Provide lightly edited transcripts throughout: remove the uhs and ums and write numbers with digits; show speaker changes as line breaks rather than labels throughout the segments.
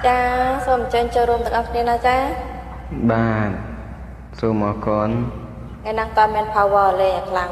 จ้าសូមអញ្ជើញចូលរួមទាំងអស់គ្នាណាចា
បាទសូមអរគុណ
ថ្ងៃហ្នឹងតើមាន power លេងខ្លាំង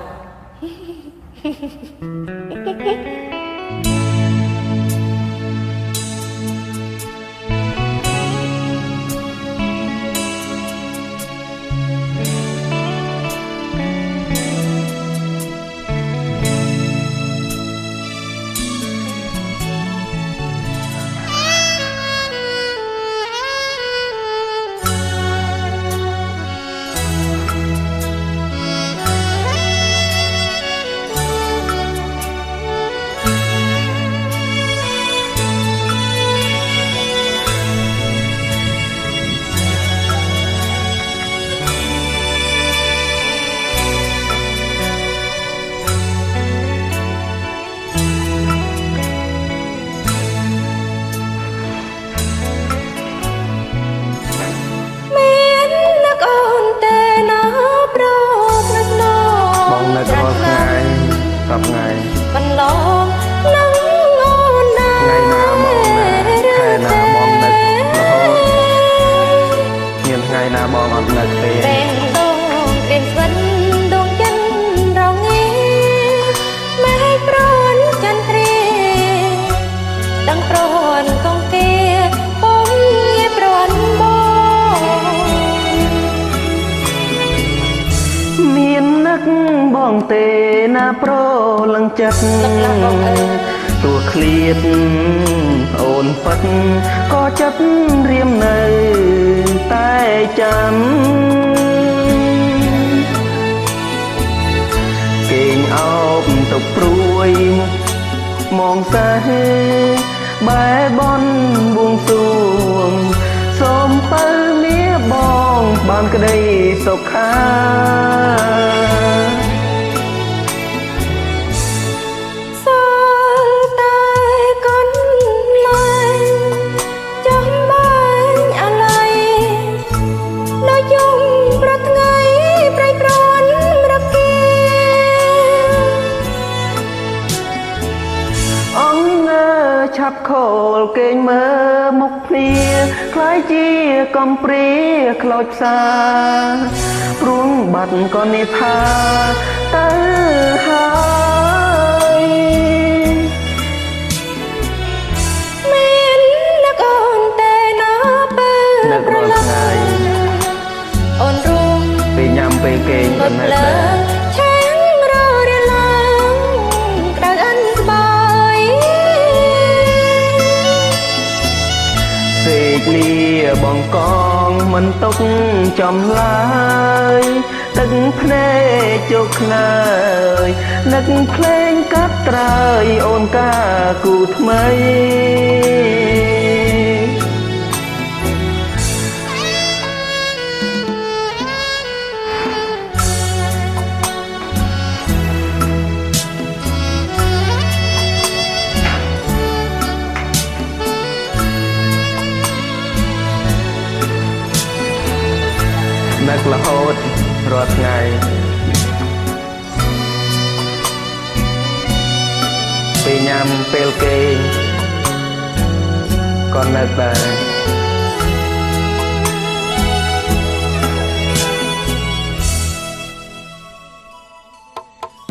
សប្ងាយ
បន្លងនឹងអូនណា
ថ្ងៃណាមកណាខែណាបងនឹករហូតមានថ្ងៃណាបងអត់នឹកទេ
ពេលដងព្រៀនស្វិនដងចិនរងាម៉ែប្រន់ចន្ទ្រាដឹងប្រន់កងគេពុំងាយប្រន់បង
មាននឹកបងទេណាប្រលឹងចិត្តទួឃ្លៀតអូនប៉ិតក៏ចិត្តរៀមនៅតែចាំគេងអោបទៅព្រួយមកសេះបែបនបួងសួងសូមបើមាបងបានក្តីសុខាឆាប់ខលគេងមើលមុខគ្នាคล้ายជាកំព្រាខ្លោចផ្សាព្រួងបាត់ក៏និផាទៅហើយ
មាននឹកអូនតែណាពេល
នឹករាល់ថ្ងៃ
អូនរួម
ពេលញ៉ាំពេលគេងមិនហេតុដែរសេកលាបងកងមិនទុកចំឡើយទឹកភ្នែកជោគខ្នើយនឹកភ្លេងកាត់ត្រើយអូនកាគូថ្មីនឹករហូតរាល់ថ្ងៃពេលញ៉ាំពេលគេងក៏នឹកដែរ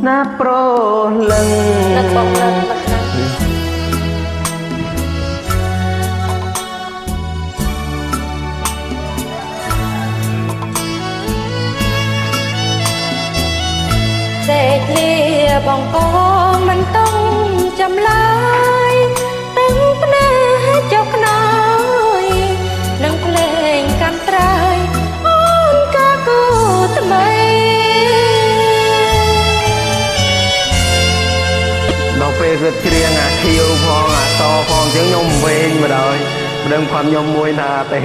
ណាប្រលឹង
នឹកបងនឹកណាសេកលាបងកងមិនต้องចំឡើយទាំងភ្នែកចុកខ្នើយនឹងភ្លេងកាន់ត្រើយអូនកាគូថ្មី
ដល់ពេលគិតច្រៀងអាខៀវផងអាសផងអញ្ចឹងខ្ញុំវែងមកដល់មិនដឹងផាន់ខ្ញុំមួយណាទេ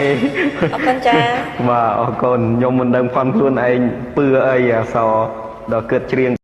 អរគុណចា
បាទអរគុណខ្ញុំមិនដឹងផាន់ខ្លួនឯងពឺអីអាសដល់គិតច្រៀង